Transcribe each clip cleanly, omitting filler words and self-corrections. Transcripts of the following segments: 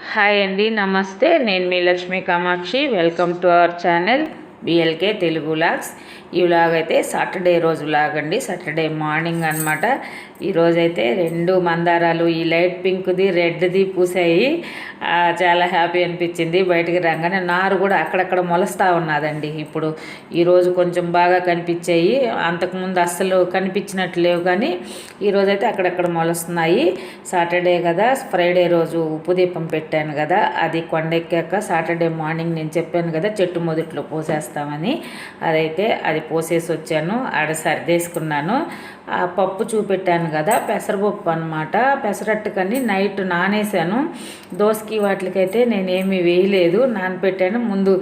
Hi అండి, నమస్తే. నేను మీ Lakshmi Kamakshi. Welcome to our channel BLK Telugu vlogs. ఈ వ్లాగ్ అయితే సాటర్డే రోజు వ్లాగ్ అండి, సాటర్డే మార్నింగ్ అనమాట. ఈరోజైతే 2 మందారాలు, ఈ లైట్ పింక్ది రెడ్ది పూసాయి. చాలా హ్యాపీ అనిపించింది. బయటికి రాగానే నారు కూడా అక్కడక్కడ మొలుస్తూ ఉన్నదండి. ఇప్పుడు ఈరోజు కొంచెం బాగా కనిపించాయి, అంతకుముందు అస్సలు కనిపించినట్లు లేవు, కానీ ఈరోజైతే అక్కడక్కడ మొలుస్తున్నాయి. సాటర్డే కదా, ఫ్రైడే రోజు ఉప్పు దీపం పెట్టాను కదా, అది కొండెక్కాక సాటర్డే మార్నింగ్ నేను చెప్పాను కదా చెట్టు మొదట్లో పోసేస్తామని, అది పోసేసి వచ్చాను. ఆడ సర్దేసుకున్నాను. ఆ పప్పు చూపెట్టాను కదా, పెసరపప్పు అనమాట. పెసరట్టుకని నైట్ నానేసాను. దోసకి వాటికైతే నేనేమీ వేయలేదు, నానపెట్టాను. ముందు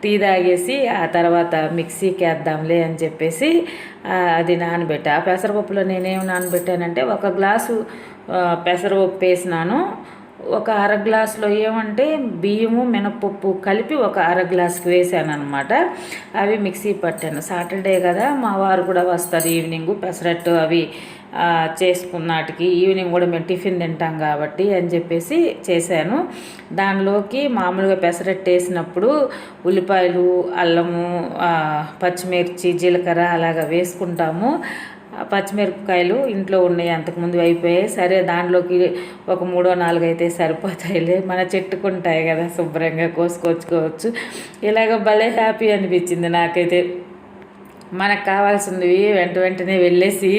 టీ తాగేసి ఆ తర్వాత మిక్సీకి వేద్దాంలే అని చెప్పేసి అది నానబెట్టా. ఆ పెసరపప్పులో నేనేమి నానబెట్టానంటే, 1 గ్లాసు పెసరపప్పు వేసినాను. ఒక అర గ్లాసులో ఏమంటే బియ్యము మినపప్పు కలిపి ఒక అర గ్లాసుకి వేసాను అనమాట. అవి మిక్సీ పట్టాను. సాటర్డే కదా, మా వారు కూడా వస్తారు ఈవినింగ్. పెసరట్టు అవి చేసుకున్నాటికి ఈవినింగ్ కూడా మేము టిఫిన్ తింటాం కాబట్టి అని చెప్పేసి చేశాను. దానిలోకి మామూలుగా పెసరట్టు వేసినప్పుడు ఉల్లిపాయలు, అల్లము, పచ్చిమిర్చి, జీలకర్ర అలాగా వేసుకుంటాము. పచ్చిమిరపకాయలు ఇంట్లో ఉన్నాయి, అంతకుముందు అయిపోయాయి. సరే, దాంట్లోకి ఒక 3-4 అయితే సరిపోతాయిలే, మన చెట్టుకుంటాయి కదా, శుభ్రంగా కోసుకొచ్చుకోవచ్చు. ఇలాగ భలే హ్యాపీ అనిపించింది నాకైతే. మనకు కావాల్సినవి వెంటనే వెళ్ళేసి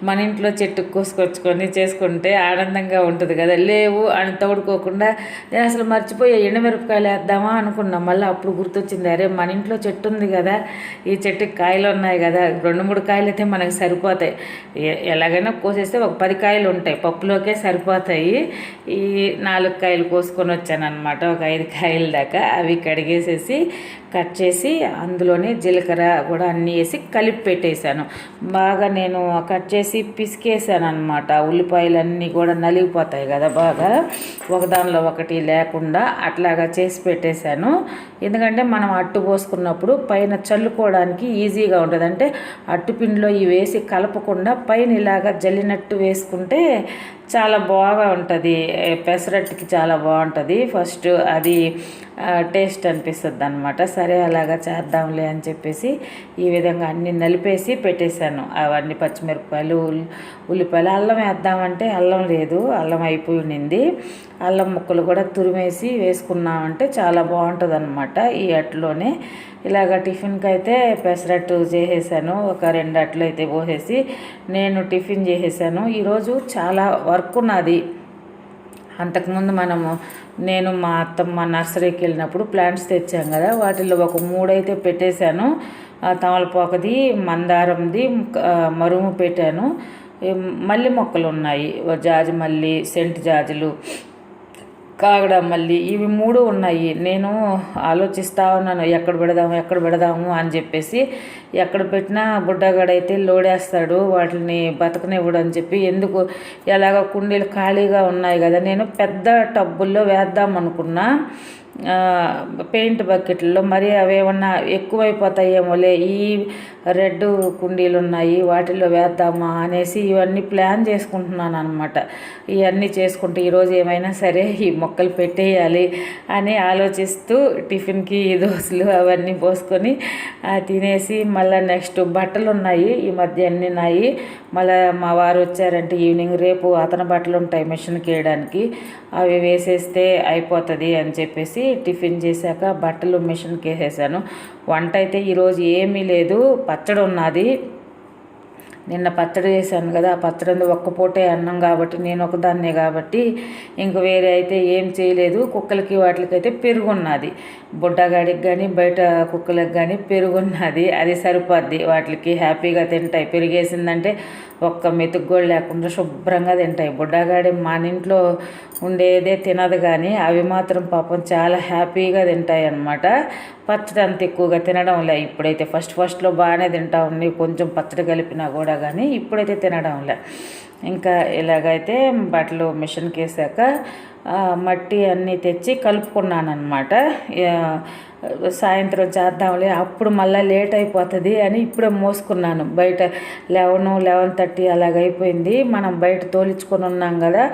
మన ఇంట్లో చెట్టు కోసుకొచ్చుకొని చేసుకుంటే ఆనందంగా ఉంటుంది కదా. లేవు అని తోడుకోకుండా నేను అసలు మర్చిపోయా, ఎండుమిరపకాయలు వేద్దామా అనుకున్నాం. మళ్ళీ అప్పుడు గుర్తొచ్చింది, అరే మన ఇంట్లో చెట్టు ఉంది కదా, ఈ చెట్టుకి కాయలు ఉన్నాయి కదా, 2-3 కాయలు అయితే మనకు సరిపోతాయి. ఎలాగైనా కోసేస్తే ఒక 10 కాయలు ఉంటాయి, పప్పులోకే సరిపోతాయి. ఈ 4 కాయలు కోసుకొని వచ్చాను అనమాట, ఒక 5 కాయల దాకా. అవి కడిగేసేసి కట్ చేసి అందులోనే జీలకర్ర కూడా అన్నీ వేసి కలిపి పెట్టేశాను. బాగా నేను కట్ చేసి పిసికేసాను అనమాట. ఉల్లిపాయలన్నీ కూడా నలిగిపోతాయి కదా బాగా, ఒకదానిలో ఒకటి లేకుండా అట్లాగా చేసి పెట్టేశాను. ఎందుకంటే మనం అట్టు పోసుకున్నప్పుడు పైన చల్లుకోవడానికి ఈజీగా ఉంటుంది. అంటే అట్టుపిండిలో ఇవి వేసి కలపకుండా పైన ఇలాగా జల్లినట్టు వేసుకుంటే చాలా బాగా ఉంటుంది, పెసరట్టుకి చాలా బాగుంటుంది. ఫస్ట్ అది టేస్ట్ అనిపిస్తుంది అనమాట. సరే అలాగా చేద్దాంలే అని చెప్పేసి ఈ విధంగా అన్నీ నలిపేసి పెట్టేశాను. అవన్నీ పచ్చిమిరపకాయలు, ఉల్లిపాయలు, అల్లం వేద్దామంటే అల్లం లేదు, అల్లం అయిపోయి ఉండింది. అల్లం ముక్కలు కూడా తురిమేసి వేసుకున్నామంటే చాలా బాగుంటుంది అనమాట ఈ అట్టులోనే. ఇలాగ టిఫిన్కి అయితే పెసరట్టు చేసేసాను. ఒక 2 అట్లు అయితే పోసేసి నేను టిఫిన్ చేసేసాను. ఈరోజు చాలా వర్క్ ఉన్నది. అంతకుముందు నేను మా అత్తమ్మ నర్సరీకి వెళ్ళినప్పుడు ప్లాంట్స్ తెచ్చాం కదా, వాటిల్లో ఒక 3 అయితే పెట్టేశాను. తమలపాకుది, మందారంది, మరుము పెట్టాను. మల్లె మొక్కలు ఉన్నాయి, జాజి మల్లి, సెంట్ జాజులు, కాగడ మల్లి, ఇవి 3 ఉన్నాయి. నేను ఆలోచిస్తూ ఉన్నాను ఎక్కడ పెడదాము అని చెప్పేసి. ఎక్కడ పెట్టినా బుడ్డగాడైతే లోడేస్తాడు, వాటిని బతకనివ్వడు అని చెప్పి, ఎందుకు ఎలాగ కుండీలు ఖాళీగా ఉన్నాయి కదా, నేను పెద్ద టబ్బుల్లో వేద్దాం అనుకున్నా, పెయింట్ బకెట్లలో. మరి అవేమన్నా ఎక్కువైపోతాయేమోలే, ఈ రెడ్ కుండీలు ఉన్నాయి వాటిల్లో వేద్దామా అనేసి ఇవన్నీ ప్లాన్ చేసుకుంటున్నాను అనమాట. ఇవన్నీ చేసుకుంటే ఈరోజు ఏమైనా సరే ఈ మొక్కలు పెట్టేయాలి అని ఆలోచిస్తూ టిఫిన్కి దోశలు అవన్నీ పోసుకొని తినేసి, మళ్ళీ నెక్స్ట్ బట్టలు ఉన్నాయి, ఈ మధ్య అన్నీ ఉన్నాయి. మళ్ళీ మా వారు వచ్చారంటే ఈవినింగ్ రేపు అతని బట్టలు ఉంటాయి మిషన్కి వేయడానికి, అవి వేసేస్తే అయిపోతుంది అని చెప్పేసి టిఫిన్ చేశాక బట్టలు మిషన్కి వేసేసాను. వంట అయితే ఈరోజు ఏమీ లేదు, పచ్చడి ఉన్నది. నిన్న పచ్చడి చేశాను కదా, ఆ పచ్చడి ఒక్క పూటే అన్నం కాబట్టి, నేను ఒకదాన్నే కాబట్టి ఇంక వేరే అయితే ఏం చేయలేదు. కుక్కలకి వాటికైతే పెరుగున్నది, బుడ్డగాడికి కానీ బయట కుక్కలకు కానీ పెరుగున్నది, అది సరిపోద్ది. వాటికి హ్యాపీగా తింటాయి. పెరిగేసిందంటే ఒక్క మెతుకు కూడా లేకుండా శుభ్రంగా తింటాయి. బుడ్డగాడి మన ఇంట్లో ఉండేదే తినదు, కానీ అవి మాత్రం పాపం చాలా హ్యాపీగా తింటాయి అన్నమాట. పచ్చడి అంత ఎక్కువగా తినడం లే. ఇప్పుడైతే ఫస్ట్లో బాగానే తింటా ఉన్నాయి, కొంచెం పచ్చడి కలిపినా కూడా, కానీ ఇప్పుడైతే తినడం లే. ఇంకా ఇలాగైతే బట్టలు మిషన్కి వేసాక మట్టి అన్నీ తెచ్చి కలుపుకున్నాను అనమాట. సాయంత్రం చేద్దాంలే, అప్పుడు మళ్ళీ లేట్ అయిపోతుంది అని ఇప్పుడే మోసుకున్నాను. బయట 11:30 అలాగైపోయింది. మనం బయట తోలించుకొని ఉన్నాం కదా,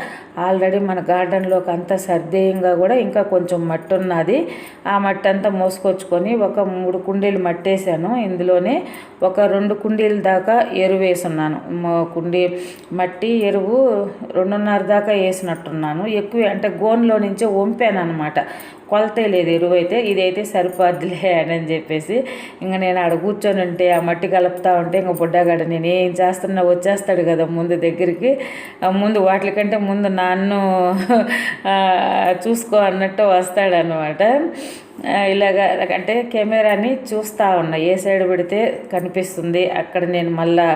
ఆల్రెడీ మన గార్డెన్లోకి అంతా సర్దేయంగా కూడా ఇంకా కొంచెం మట్టి ఉన్నది. ఆ మట్టి అంతా మోసుకొచ్చుకొని ఒక 3 కుండీలు మట్టి వేసాను. ఇందులోనే ఒక 2 కుండీల దాకా ఎరువు వేసున్నాను. కుండీ మట్టి ఎరువు 2.5 దాకా వేసినట్టున్నాను. ఎక్కువ అంటే గోన్లో నుంచే వంపాను అనమాట. కొలతే లేదు ఎరువు అయితే. ఇదైతే సరిపోద్దులే అని చెప్పేసి ఇంకా నేను ఆడ కూర్చొని ఉంటే ఆ మట్టి కలుపుతా ఉంటే ఇంకా బుడ్డగాడ నేను ఏం చేస్తున్నా వచ్చేస్తాడు కదా ముందు దగ్గరికి. ముందు వాటికంటే ముందు నన్ను చూసుకో అన్నట్టు వస్తాడనమాట. ఇలాగా అంటే కెమెరాని చూస్తూ ఉన్నా, ఏ సైడ్ పెడితే కనిపిస్తుంది అక్కడ నేను మళ్ళీ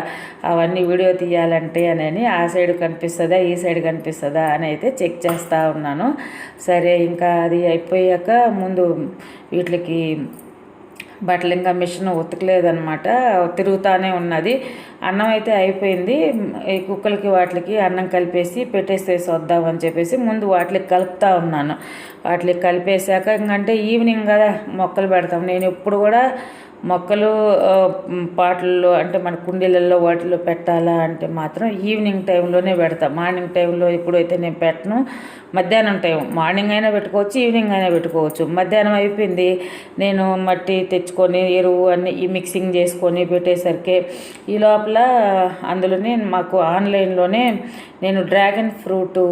అవన్నీ వీడియో తీయాలంటే అని ఆ సైడ్ కనిపిస్తుందా ఈ సైడ్ కనిపిస్తుందా అని అయితే చెక్ చేస్తూ ఉన్నాను. సరే ఇంకా అది అయిపోయాక ముందు వీటికి బట్టలు ఇంకా మిషన్ ఉతకలేదనమాట, తిరుగుతూనే ఉన్నది. అన్నం అయితే అయిపోయింది. ఈ కుక్కలకి వాటికి అన్నం కలిపేసి పెట్టేసేసి వద్దామని చెప్పేసి ముందు వాటికి కలుపుతూ ఉన్నాను. వాటికి కలిపేశాక ఇంకంటే ఈవినింగ్ కదా మొక్కలు పెడతాం. నేను ఎప్పుడు కూడా మొక్కలు పాటల్లో అంటే మన కుండీలలో వాటిలో పెట్టాలా అంటే మాత్రం ఈవినింగ్ టైంలోనే పెడతా. మార్నింగ్ టైంలో ఎప్పుడైతే నేను పెట్టను. మధ్యాహ్నం టైం మార్నింగ్ అయినా పెట్టుకోవచ్చు, ఈవినింగ్ అయినా పెట్టుకోవచ్చు. మధ్యాహ్నం అయిపోయింది, నేను మట్టి తెచ్చుకొని ఎరువు అన్నీ ఈ మిక్సింగ్ చేసుకొని పెట్టేసరికి ఈ లోపల అందులోనే మాకు ఆన్లైన్లోనే నేను డ్రాగన్ ఫ్రూట్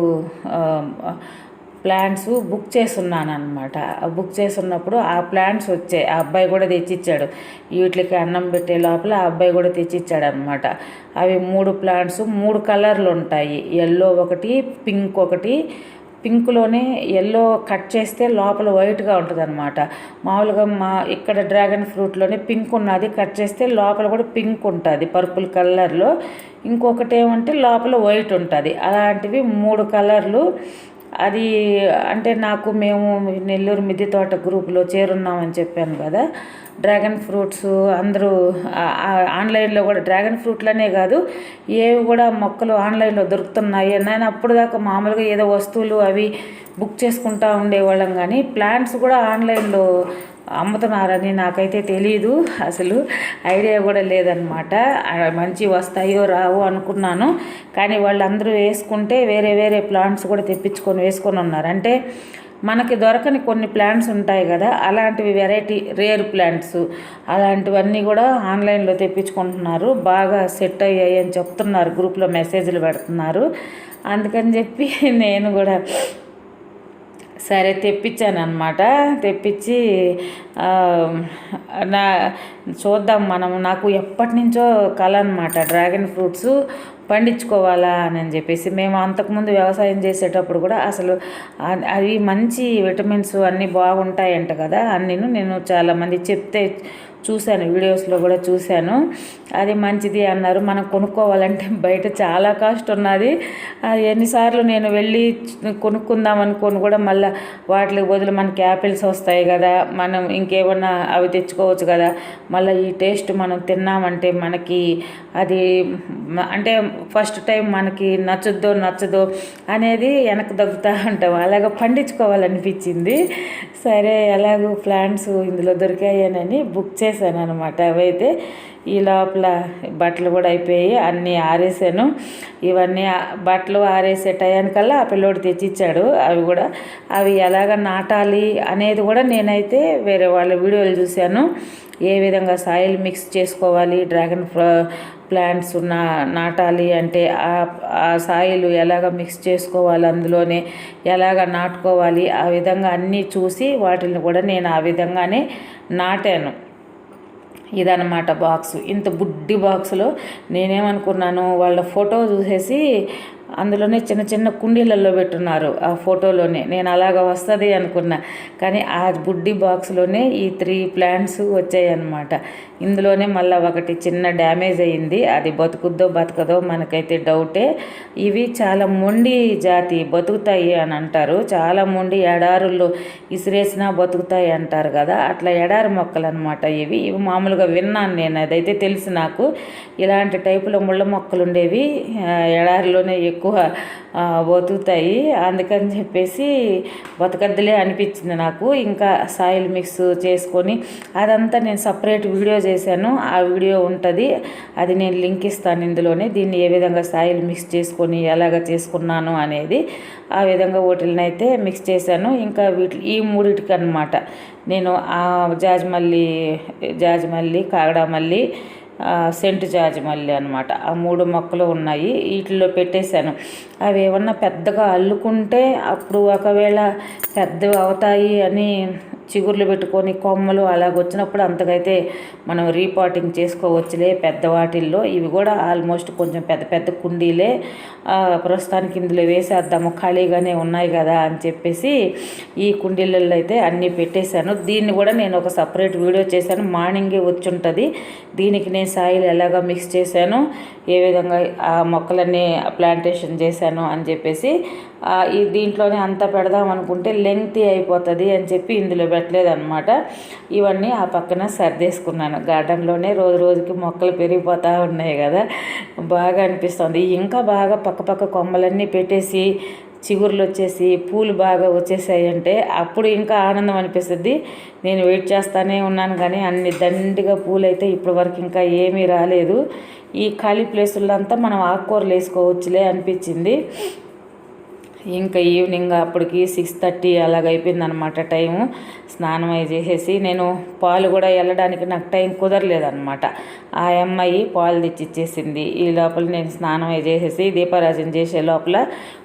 ప్లాంట్స్ బుక్ చేసున్నాను అనమాట. బుక్ చేసున్నప్పుడు ఆ ప్లాంట్స్ వచ్చాయి. ఆ అబ్బాయి కూడా తెచ్చిచ్చాడు. వీటికి అన్నం పెట్టే లోపల ఆ అబ్బాయి కూడా తెచ్చిచ్చాడు అనమాట. అవి 3 ప్లాంట్స్ 3 కలర్లు ఉంటాయి. ఎల్లో ఒకటి, పింక్ ఒకటి. పింక్లోనే ఎల్లో కట్ చేస్తే లోపల వైట్గా ఉంటుంది అనమాట. మామూలుగా ఇక్కడ డ్రాగన్ ఫ్రూట్లోనే పింక్ ఉన్నది, కట్ చేస్తే లోపల కూడా పింక్ ఉంటుంది పర్పుల్ కలర్లో. ఇంకొకటి ఏమంటే లోపల వైట్ ఉంటుంది. అలాంటివి 3 కలర్లు. అది అంటే మేము నెల్లూరు మిద్దె తోట గ్రూపులో చేరున్నామని చెప్పాను కదా. డ్రాగన్ ఫ్రూట్స్ అందరూ ఆన్లైన్లో కూడా డ్రాగన్ ఫ్రూట్లనే కాదు ఏవి కూడా మొక్కలు ఆన్లైన్లో దొరుకుతున్నాయి. నేను అప్పుడు దాకా మామూలుగా ఏదో వస్తువులు అవి బుక్ చేసుకుంటూ ఉండేవాళ్ళం, కానీ ప్లాంట్స్ కూడా ఆన్లైన్లో అమ్ముతున్నారని నాకైతే తెలీదు, అసలు ఐడియా కూడా లేదనమాట. మంచి వస్తాయో రావో అనుకున్నాను, కానీ వాళ్ళందరూ వేసుకుంటే వేరే వేరే ప్లాంట్స్ కూడా తెప్పించుకొని వేసుకొని ఉన్నారు. అంటే మనకి దొరకని కొన్ని ప్లాంట్స్ ఉంటాయి కదా, అలాంటివి వెరైటీ రేర్ ప్లాంట్స్ అలాంటివన్నీ కూడా ఆన్లైన్లో తెప్పించుకుంటున్నారు. బాగా సెట్ అయ్యాయి అని చెప్తున్నారు, గ్రూప్లో మెసేజ్లు పెడుతున్నారు. అందుకని చెప్పి నేను కూడా సరే తెప్పించాను అనమాట. తెప్పించి చూద్దాం నాకు ఎప్పటి నుంచో కల అనమాట డ్రాగన్ ఫ్రూట్స్ పండించుకోవాలా అని చెప్పేసి. మేము అంతకుముందు వ్యవసాయం చేసేటప్పుడు కూడా అసలు అవి మంచి విటమిన్స్ అన్నీ బాగుంటాయంట కదా. నేను చాలామంది చెప్తే చూశాను, వీడియోస్లో కూడా చూశాను. అది మంచిది అన్నారు. మనం కొనుక్కోవాలంటే బయట చాలా కాస్ట్ ఉన్నది. అది ఎన్నిసార్లు నేను వెళ్ళి కొనుక్కుందాం అనుకోని కూడా మళ్ళీ వాటికి బదులు మనకి యాపిల్స్ వస్తాయి కదా, మనం ఇంకేమన్నా అవి తెచ్చుకోవచ్చు కదా. మళ్ళీ ఈ టేస్ట్ మనం తిన్నామంటే మనకి అది అంటే ఫస్ట్ టైం మనకి నచ్చదో అనేది వెనక్కి దగ్గుతూ ఉంటాం. అలాగ పండించుకోవాలనిపించింది. సరే ఎలాగో ప్లాంట్స్ ఇందులో దొరికాయని బుక్ చేశాను అనమాట. అవైతే ఈ లోపల బట్టలు కూడా అయిపోయి అన్నీ ఆరేసాను. ఇవన్నీ బట్టలు ఆరేసే టయానికల్లా ఆ పిల్లోడు తెచ్చిచ్చాడు. అవి ఎలాగ నాటాలి అనేది కూడా నేనైతే వేరే వాళ్ళ వీడియోలు చూశాను. ఏ విధంగా సాయిల్ మిక్స్ చేసుకోవాలి, డ్రాగన్ ప్లాంట్స్ నాటాలి అంటే ఆ సాయిల్ ఎలాగ మిక్స్ చేసుకోవాలి, అందులోనే ఎలాగ నాటుకోవాలి, ఆ విధంగా అన్నీ చూసి వాటిని కూడా నేను ఆ విధంగానే నాటాను. ఇదన్నమాట బాక్సు. ఇంత బుడ్డి బాక్సులో నేనేమనుకున్నాను, వాళ్ళ ఫోటో చూసేసి అందులోనే చిన్న చిన్న కుండీలలో పెట్టున్నారు. ఆ ఫోటోలోనే నేను అలాగ వస్తుంది అనుకున్నా, కానీ ఆ బుడ్డి బాక్స్లోనే ఈ 3 ప్లాంట్స్ వచ్చాయన్నమాట. ఇందులోనే మళ్ళీ ఒకటి చిన్న డ్యామేజ్ అయ్యింది. అది బతకదో మనకైతే డౌటే. ఇవి చాలా మొండి జాతి, బతుకుతాయి అని అంటారు. చాలా మొండి, ఎడారుల్లో ఇసిరేసినా బతుకుతాయి అంటారు కదా, అట్లా ఎడారి మొక్కలు అనమాట ఇవి. మామూలుగా విన్నాను నేను, అదైతే తెలుసు నాకు. ఇలాంటి టైపులో ముళ్ళ మొక్కలు ఉండేవి ఎడారిలోనే ఎక్కువ బతుకుతాయి. అందుకని చెప్పేసి బతకద్దులే అనిపించింది నాకు. ఇంకా సాయిల్ మిక్స్ చేసుకొని అదంతా నేను సపరేట్ వీడియో చేశాను. ఆ వీడియో ఉంటుంది, అది నేను లింక్ ఇస్తాను ఇందులోనే. దీన్ని ఏ విధంగా సాయిల్ మిక్స్ చేసుకొని ఎలాగ చేసుకున్నాను అనేది ఆ విధంగా వాటిని అయితే మిక్స్ చేశాను. ఇంకా ఈ మూడిటికి అనమాట నేను జాజిమల్లి, కాగడామల్లి, సెంటు జాజిమల్లి అనమాట, ఆ 3 మొక్కలు ఉన్నాయి. వీటిలో పెట్టేశాను. అవి ఏమన్నా పెద్దగా అల్లుకుంటే అప్పుడు ఒకవేళ పెద్దవి అవుతాయి అని చిగుర్లు పెట్టుకొని కొమ్మలు అలాగ వచ్చినప్పుడు అంతకైతే మనం రీపాటింగ్ చేసుకోవచ్చులే పెద్ద వాటిల్లో. ఇవి కూడా ఆల్మోస్ట్ కొంచెం పెద్ద పెద్ద కుండీలే, ప్రస్తుతానికి ఇందులో వేసేద్దాము ఖాళీగానే ఉన్నాయి కదా అని చెప్పేసి ఈ కుండీలలో అయితే అన్నీ పెట్టేశాను. దీన్ని కూడా నేను ఒక సపరేట్ వీడియో చేశాను, మార్నింగే వచ్చి ఉంటుంది. దీనికి నేను సాయిల్ ఎలాగ మిక్స్ చేశాను, ఏ విధంగా ఆ మొక్కలన్నీ ప్లాంటేషన్ చేశాను అని చెప్పేసి ఈ దీంట్లోనే అంతా పెడదాం అనుకుంటే లెంగ్తీ అయిపోతుంది అని చెప్పి ఇందులో పెట్టలేదన్నమాట. ఇవన్నీ ఆ పక్కన సర్దేసుకున్నాను. గార్డెన్లోనే రోజు రోజుకి మొక్కలు పెరిగిపోతూ ఉన్నాయి కదా, బాగా అనిపిస్తుంది. ఇంకా బాగా పక్క కొమ్మలన్నీ పెట్టేసి చిగుర్లు వచ్చేసి పూలు బాగా వచ్చేసాయి అంటే అప్పుడు ఇంకా ఆనందం అనిపిస్తుంది. నేను వెయిట్ చేస్తూనే ఉన్నాను కానీ అన్ని దండిగా పూలు అయితే ఇప్పటి వరకు ఇంకా ఏమీ రాలేదు. ఈ ఖాళీ ప్లేసుల్లో అంతా మనం ఆకుకూరలు వేసుకోవచ్చులే అనిపించింది. ఇంకా ఈవినింగ్ అప్పటికి 6:30 అలాగ అయిపోయిందనమాట టైము. స్నానం అయి చేసేసి నేను పాలు కూడా వెళ్ళడానికి నాకు టైం కుదరలేదనమాట. ఆ అమ్మాయి పాలు తెచ్చిచ్చేసింది. ఈ లోపల నేను స్నానం అయి చేసేసి దీపారాజన చేసే లోపల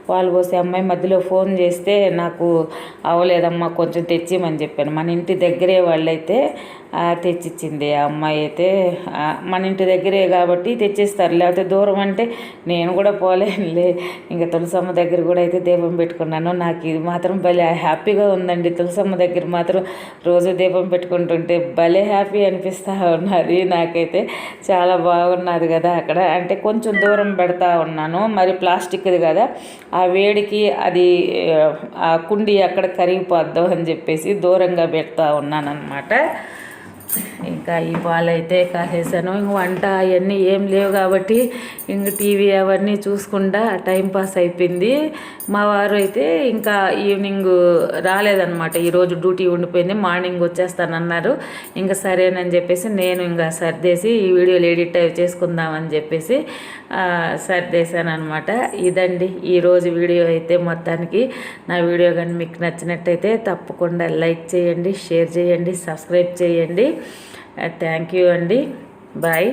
పాలు పోసే అమ్మాయి మధ్యలో ఫోన్ చేస్తే నాకు అవ్వలేదమ్మా కొంచెం తెచ్చిమని చెప్పాను. మన ఇంటి దగ్గరే వాళ్ళైతే తెచ్చిచ్చింది ఆ అమ్మాయి అయితే. మన ఇంటి దగ్గరే కాబట్టి తెచ్చిస్తారు, లేకపోతే దూరం అంటే నేను కూడా పోలేనులే. ఇంకా తులసమ్మ దగ్గర కూడా అయితే దీపం పెట్టుకున్నాను. నాకు ఇది మాత్రం భలే హ్యాపీగా ఉందండి. తులసమ్మ దగ్గర మాత్రం రోజు దీపం పెట్టుకుంటుంటే భలే హ్యాపీ అనిపిస్తూ ఉన్నది నాకైతే. చాలా బాగున్నది కదా అక్కడ. అంటే కొంచెం దూరం పెడతా ఉన్నాను, మరి ప్లాస్టిక్ది కదా, ఆ వేడికి అది ఆ కుండి అక్కడ కరిగిపోద్దాం అని చెప్పేసి దూరంగా పెడతా ఉన్నాను అనమాట. ఇంకా ఈ పాలు అయితే కాసేసాను. ఇంక వంట అవన్నీ ఏం లేవు కాబట్టి ఇంక టీవీ అవన్నీ చూసుకుంటా టైంపాస్ అయిపోయింది. మా వారు అయితే ఇంకా ఈవినింగ్ రాలేదన్నమాట, ఈరోజు డ్యూటీ ఉండిపోయింది, మార్నింగ్ వచ్చేస్తానన్నారు. ఇంకా సరేనని చెప్పేసి నేను ఇంకా సర్దేసి ఈ వీడియోలు ఎడిట్ అవి చేసుకుందామని చెప్పేసి సర్దేశాను అనమాట. ఇదండి ఈరోజు వీడియో అయితే. మొత్తానికి నా వీడియో కానీ మీకు నచ్చినట్టయితే తప్పకుండా లైక్ చేయండి, షేర్ చేయండి, సబ్స్క్రైబ్ చేయండి. థ్యాంక్ యూ అండి. బాయ్.